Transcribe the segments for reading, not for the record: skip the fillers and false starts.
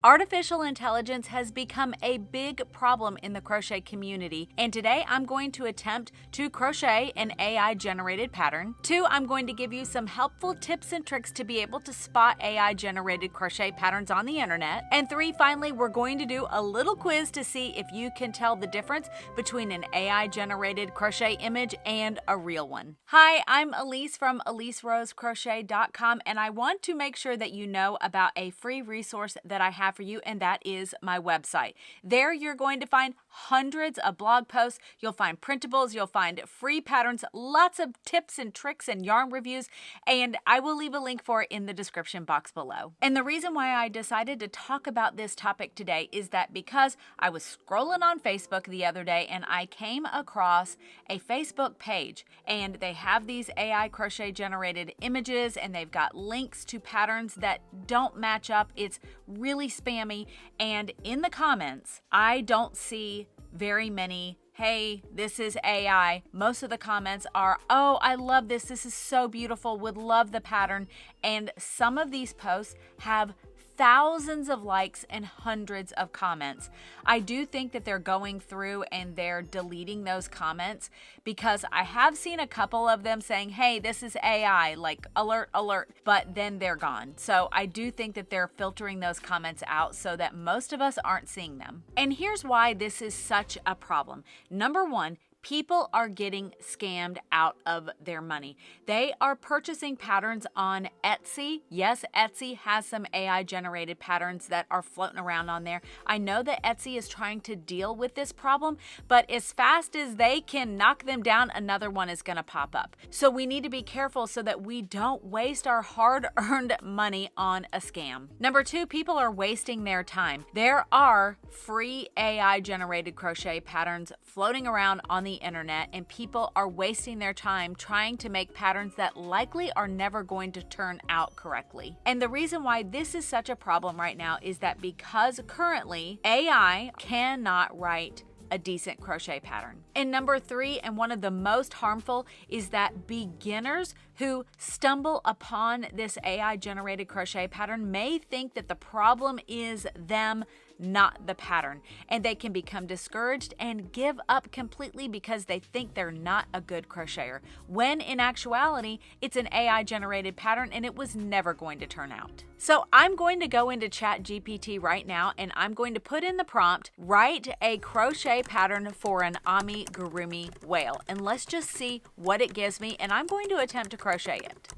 Artificial intelligence has become a big problem in the crochet community, and today I'm going to attempt to crochet an AI-generated pattern. 2, I'm going to give you some helpful tips and tricks to be able to spot AI-generated crochet patterns on the internet. And 3, finally, we're going to do a little quiz to see if you can tell the difference between an AI-generated crochet image and a real one. Hi, I'm Elise from EliseRoseCrochet.com, and I want to make sure that you know about a free resource that I have for you, and that is my website. There you're going to find hundreds of blog posts, you'll find printables, you'll find free patterns, lots of tips and tricks and yarn reviews, and I will leave a link for it in the description box below. And the reason why I decided to talk about this topic today is that because I was scrolling on Facebook the other day and I came across a Facebook page, and they have these AI crochet generated images and they've got links to patterns that don't match up. It's really spammy, and in the comments I don't see very many "Hey, this is AI." Most of the comments are, "Oh, I love this. This is so beautiful. Would love the pattern." And some of these posts have thousands of likes and hundreds of comments. I do think that they're going through and they're deleting those comments, because I have seen a couple of them saying, "Hey, this is AI, like alert, alert," but then they're gone. So I do think that they're filtering those comments out so that most of us aren't seeing them. And here's why this is such a problem. Number one, people are getting scammed out of their money. They are purchasing patterns on Etsy. Yes, Etsy has some AI generated patterns that are floating around on there. I know that Etsy is trying to deal with this problem, but as fast as they can knock them down, another one is going to pop up. So we need to be careful so that we don't waste our hard-earned money on a scam. Number 2, people are wasting their time. There are free AI generated crochet patterns floating around on the internet, and people are wasting their time trying to make patterns that likely are never going to turn out correctly. And the reason why this is such a problem right now is that because currently AI cannot write a decent crochet pattern. And number 3, and one of the most harmful, is that beginners who stumble upon this AI generated crochet pattern may think that the problem is them, not the pattern, and they can become discouraged and give up completely because they think they're not a good crocheter, when in actuality it's an AI generated pattern and it was never going to turn out. So I'm going to go into ChatGPT right now and I'm going to put in the prompt, "Write a crochet pattern for an amigurumi whale," and let's just see what it gives me, and I'm going to attempt to crochet it.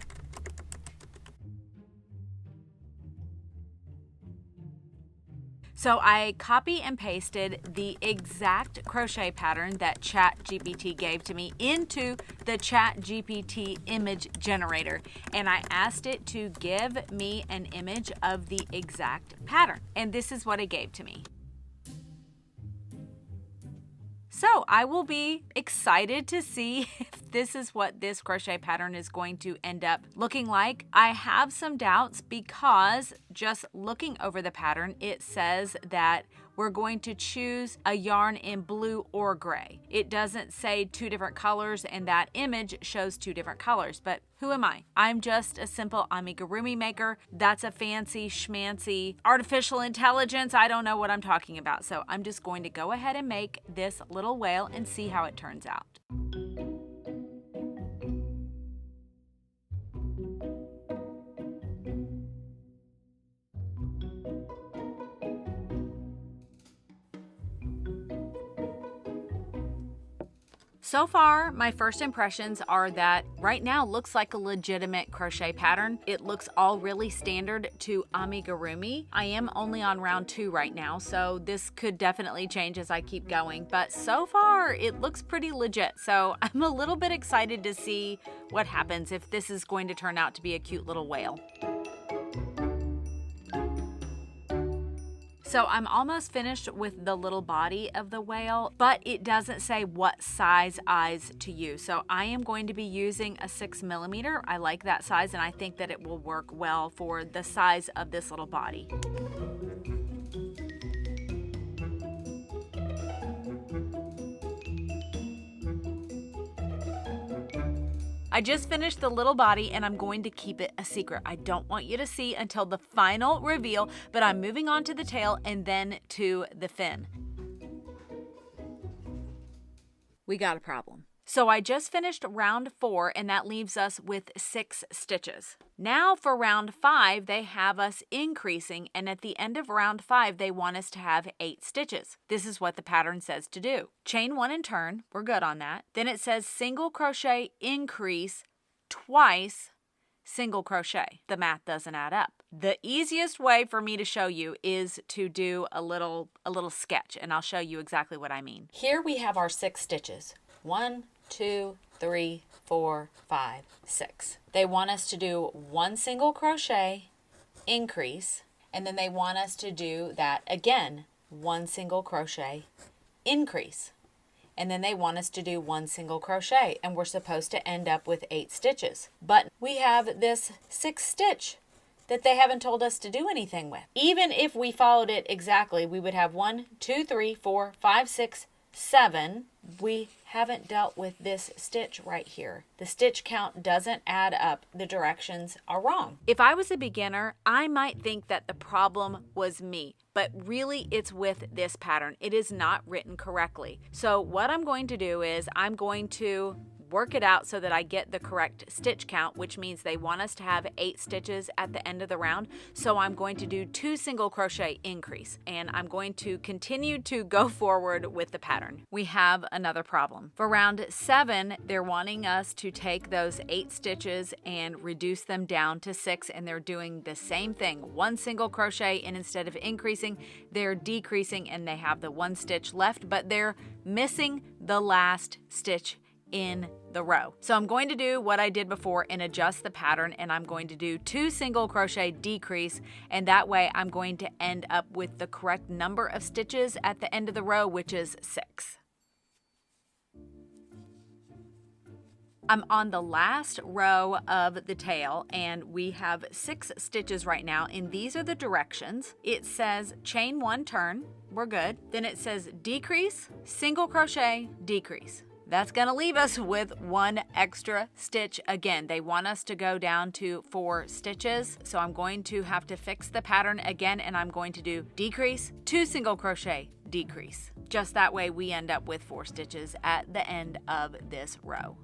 So I copy and pasted the exact crochet pattern that ChatGPT gave to me into the ChatGPT image generator, and I asked it to give me an image of the exact pattern, and this is what it gave to me. So I will be excited to see if this is what this crochet pattern is going to end up looking like. I have some doubts because just looking over the pattern, it says that we're going to choose a yarn in blue or gray. It doesn't say 2 different colors, and that image shows 2 different colors, but who am I? I'm just a simple amigurumi maker. That's a fancy schmancy artificial intelligence. I don't know what I'm talking about. So I'm just going to go ahead and make this little whale and see how it turns out. So far, my first impressions are that right now looks like a legitimate crochet pattern. It looks all really standard to amigurumi. I am only on round 2 right now, so this could definitely change as I keep going. But so far, it looks pretty legit. So I'm a little bit excited to see what happens if this is going to turn out to be a cute little whale. So I'm almost finished with the little body of the whale, but it doesn't say what size eyes to use. So I am going to be using a 6mm. I like that size, and I think that it will work well for the size of this little body. I I just finished the little body and I'm going to keep it a secret. I don't want you to see until the final reveal, but I'm moving on to the tail and then to the fin. We got a problem. So I just finished round 4 and that leaves us with 6 stitches. Now for round 5, they have us increasing, and at the end of round 5, they want us to have 8 stitches. This is what the pattern says to do. Chain 1 and turn, we're good on that. Then it says single crochet, increase, twice, single crochet. The math doesn't add up. The easiest way for me to show you is to do a little sketch, and I'll show you exactly what I mean. Here we have our 6 stitches. 1, 2, 3, 4, 5, 6. They want us to do 1 single crochet, increase, and then they want us to do that again, 1 single crochet, increase. And then they want us to do 1 single crochet, and we're supposed to end up with 8 stitches. But we have this 6th stitch that they haven't told us to do anything with. Even if we followed it exactly, we would have 1, 2, 3, 4, 5, 6, 7. We haven't dealt with this stitch right here. The stitch count doesn't add up. The directions are wrong. If I was a beginner, I might think that the problem was me, but really it's with this pattern. It is not written correctly. So what I'm going to do is I'm going to work it out so that I get the correct stitch count, which means they want us to have 8 stitches at the end of the round. So I'm going to do 2 single crochet, increase, and I'm going to continue to go forward with the pattern. We have another problem. For round 7, they're wanting us to take those 8 stitches and reduce them down to 6, and they're doing the same thing. 1 single crochet, and instead of increasing, they're decreasing, and they have the 1 stitch left, but they're missing the last stitch in the row. So I'm going to do what I did before and adjust the pattern, and I'm going to do 2 single crochet, decrease, and that way I'm going to end up with the correct number of stitches at the end of the row, which is 6. I'm on the last row of the tail, and we have 6 stitches right now, and these are the directions. It says chain 1, turn, we're good. Then it says decrease, single crochet, decrease. That's going to leave us with 1 extra stitch. Again, they want us to go down to 4 stitches. So I'm going to have to fix the pattern again, and I'm going to do decrease, 2 single crochet, decrease. Just that way we end up with 4 stitches at the end of this row.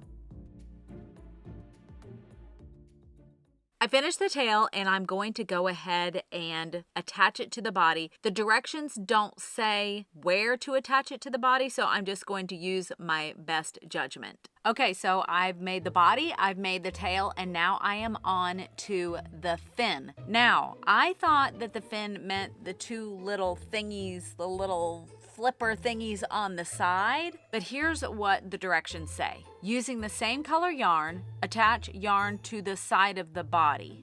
I finished the tail, and I'm going to go ahead and attach it to the body. The directions don't say where to attach it to the body, so I'm just going to use my best judgment. Okay, so I've made the body, I've made the tail, and now I am on to the fin. Now, I thought that the fin meant the 2 little thingies, the little flipper thingies on the side, but here's what the directions say. Using the same color yarn, attach yarn to the side of the body.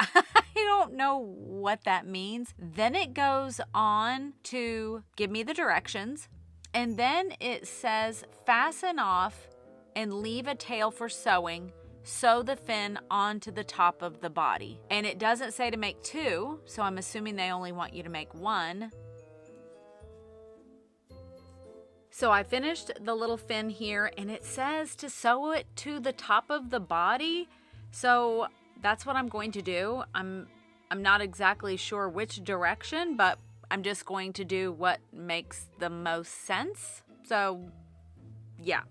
I don't know what that means. Then it goes on to give me the directions, and then it says fasten off and leave a tail for sewing. Sew the fin onto the top of the body. And it doesn't say to make 2, so I'm assuming they only want you to make 1. So I finished the little fin here, and it says to sew it to the top of the body. So that's what I'm going to do. I'm not exactly sure which direction, but I'm just going to do what makes the most sense. So yeah.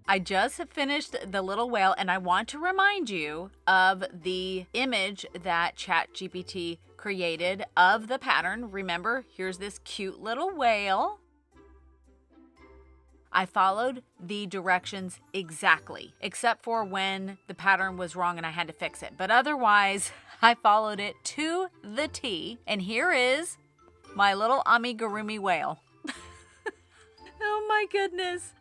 I just finished the little whale, and I want to remind you of the image that ChatGPT created of the pattern. Remember, here's this cute little whale. I followed the directions exactly, except for when the pattern was wrong and I had to fix it. But otherwise, I followed it to the T. And here is my little amigurumi whale. Oh my goodness.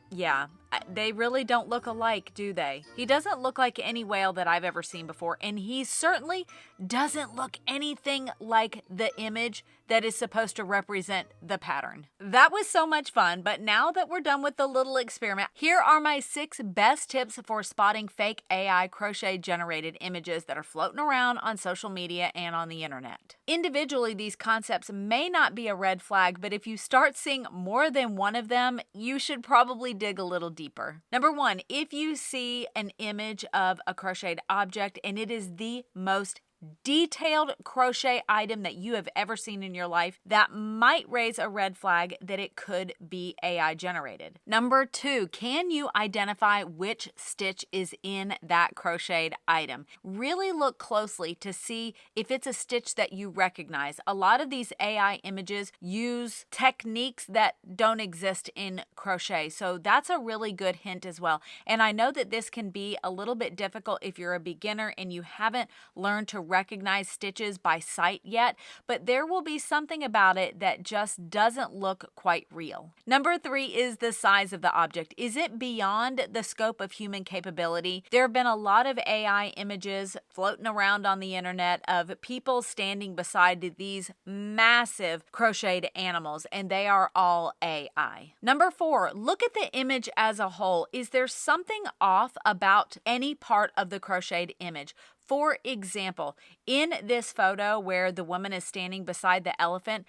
Yeah, They really don't look alike, do they? He doesn't look like any whale that I've ever seen before, and he certainly doesn't look anything like the image that is supposed to represent the pattern. That was so much fun, but now that we're done with the little experiment, here are my 6 best tips for spotting fake AI crochet generated images that are floating around on social media and on the internet. Individually, these concepts may not be a red flag, but if you start seeing more than one of them, you should probably dig a little deeper. Number 1, if you see an image of a crocheted object and it is the most detailed crochet item that you have ever seen in your life, that might raise a red flag that it could be AI generated. Number 2, can you identify which stitch is in that crocheted item? Really look closely to see if it's a stitch that you recognize. A lot of these AI images use techniques that don't exist in crochet, so that's a really good hint as well. And I know that this can be a little bit difficult if you're a beginner and you haven't learned to recognize stitches by sight yet, but there will be something about it that just doesn't look quite real. Number 3 is the size of the object. Is it beyond the scope of human capability? There have been a lot of AI images floating around on the internet of people standing beside these massive crocheted animals, and they are all AI. Number 4, look at the image as a whole. Is there something off about any part of the crocheted image? For example, in this photo where the woman is standing beside the elephant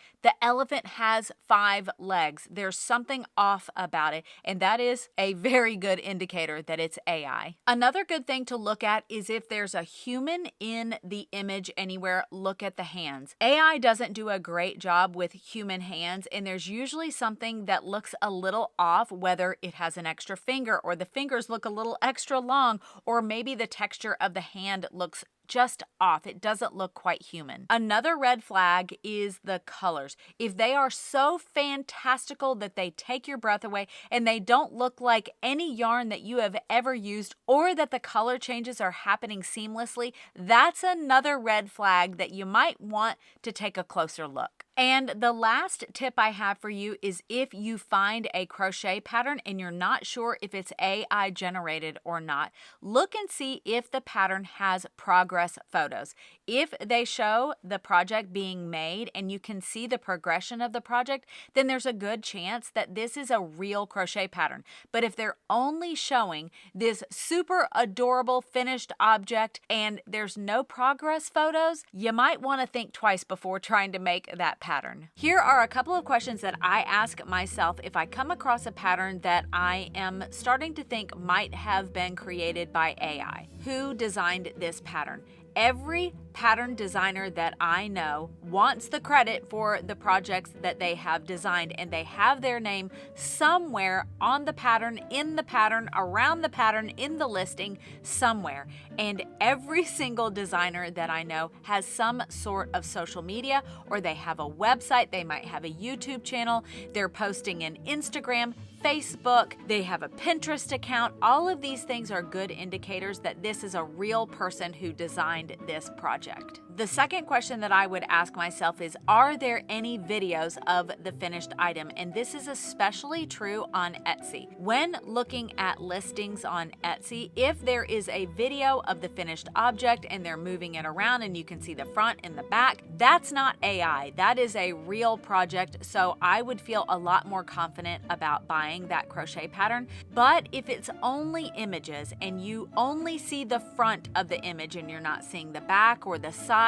has 5 legs. There's something off about it, and that is a very good indicator that it's AI. Another good thing to look at is if there's a human in the image anywhere, look at the hands. AI doesn't do a great job with human hands, and there's usually something that looks a little off, whether it has an extra finger or the fingers look a little extra long, or maybe the texture of the hand looks just off. It doesn't look quite human. Another red flag is the colors. If they are so fantastical that they take your breath away and they don't look like any yarn that you have ever used, or that the color changes are happening seamlessly, that's another red flag that you might want to take a closer look. And the last tip I have for you is if you find a crochet pattern and you're not sure if it's AI generated or not, look and see if the pattern has progress photos. If they show the project being made and you can see the progression of the project, then there's a good chance that this is a real crochet pattern. But if they're only showing this super adorable finished object and there's no progress photos, you might want to think twice before trying to make that pattern. Here are a couple of questions that I ask myself if I come across a pattern that I am starting to think might have been created by AI. Who designed this pattern? Every pattern designer that I know wants the credit for the projects that they have designed, and they have their name somewhere on the pattern, in the pattern, around the pattern, in the listing, somewhere. And every single designer that I know has some sort of social media, or they have a website, they might have a YouTube channel, they're posting in Instagram, Facebook, they have a Pinterest account. All of these things are good indicators that this is a real person who designed this project. The second question that I would ask myself is, are there any videos of the finished item? And this is especially true on Etsy. When looking at listings on Etsy, if there is a video of the finished object and they're moving it around and you can see the front and the back, that's not AI. That is a real project. So I would feel a lot more confident about buying that crochet pattern. But if it's only images and you only see the front of the image and you're not seeing the back or the sides,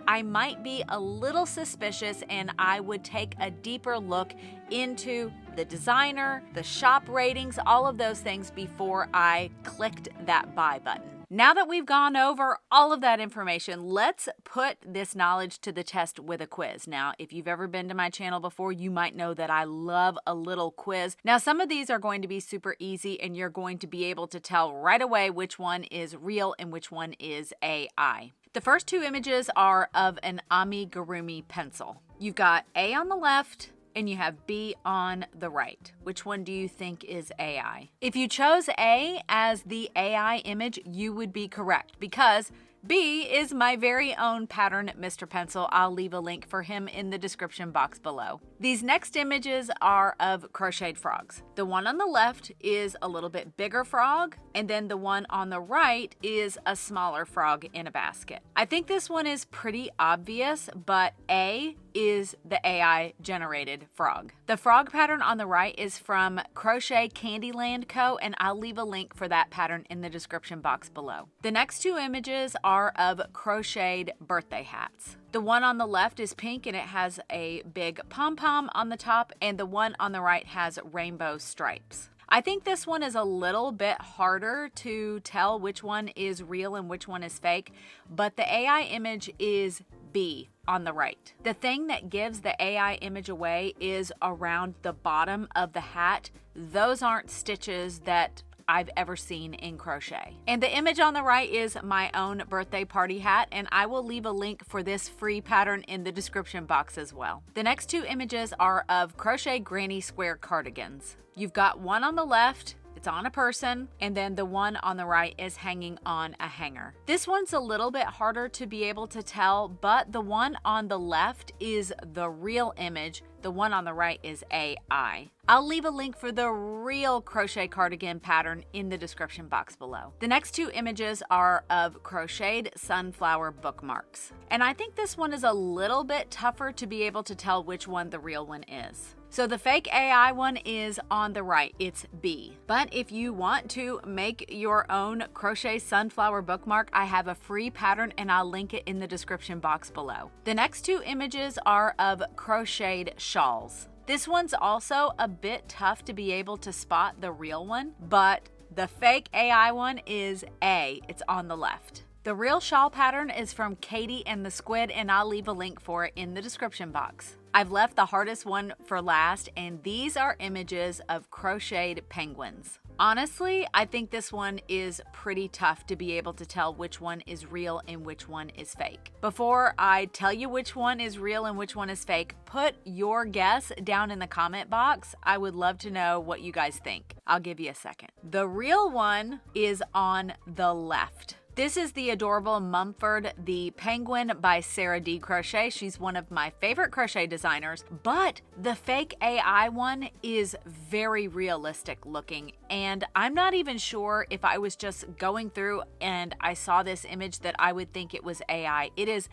I might be a little suspicious, and I would take a deeper look into the designer, the shop ratings, all of those things before I clicked that buy button. Now that we've gone over all of that information, let's put this knowledge to the test with a quiz. Now, if you've ever been to my channel before, you might know that I love a little quiz. Now, some of these are going to be super easy, and you're going to be able to tell right away which one is real and which one is AI. The first 2 images are of an amigurumi pencil. You've got A on the left and you have B on the right. Which one do you think is AI? If you chose A as the AI image, you would be correct, because B is my very own pattern, Mr. Pencil. I'll leave a link for him in the description box below. These next images are of crocheted frogs. The one on the left is a little bit bigger frog, and then the one on the right is a smaller frog in a basket. I think this one is pretty obvious, but A is the AI-generated frog. The frog pattern on the right is from Crochet Candyland Co., and I'll leave a link for that pattern in the description box below. The next two images are of crocheted birthday hats. The one on the left is pink and it has a big pom-pom on the top, and the one on the right has rainbow stripes. I think this one is a little bit harder to tell which one is real and which one is fake, but the AI image is B on the right. The thing that gives the AI image away is around the bottom of the hat. Those aren't stitches that I've ever seen in crochet. And the image on the right is my own birthday party hat, and I will leave a link for this free pattern in the description box as well. The next two images are of crochet granny square cardigans. You've got one on the left, it's on a person, and then the one on the right is hanging on a hanger. This one's a little bit harder to be able to tell, but the one on the left is the real image. The one on the right is AI. I'll leave a link for the real crochet cardigan pattern in the description box below. The next two images are of crocheted sunflower bookmarks. And I think this one is a little bit tougher to be able to tell which one the real one is. So the fake AI one is on the right, it's B. But if you want to make your own crochet sunflower bookmark, I have a free pattern and I'll link it in the description box below. The next two images are of crocheted shawls. This one's also a bit tough to be able to spot the real one, but the fake AI one is A, it's on the left. The real shawl pattern is from Katie and the Squid, and I'll leave a link for it in the description box. I've left the hardest one for last, and these are images of crocheted penguins. Honestly, I think this one is pretty tough to be able to tell which one is real and which one is fake. Before I tell you which one is real and which one is fake, put your guess down in the comment box. I would love to know what you guys think. I'll give you a second. The real one is on the left. This is the adorable Mumford the Penguin by Sarah D. Crochet. She's one of my favorite crochet designers, but the fake AI one is very realistic looking, and I'm not even sure if I was just going through and I saw this image that I would think it was AI. It is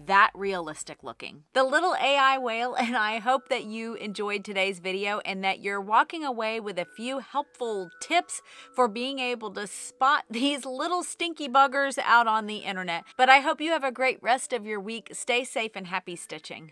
that realistic looking. The little AI whale, and I hope that you enjoyed today's video and that you're walking away with a few helpful tips for being able to spot these little stinky bugs out on the internet. But I hope you have a great rest of your week. Stay safe and happy stitching.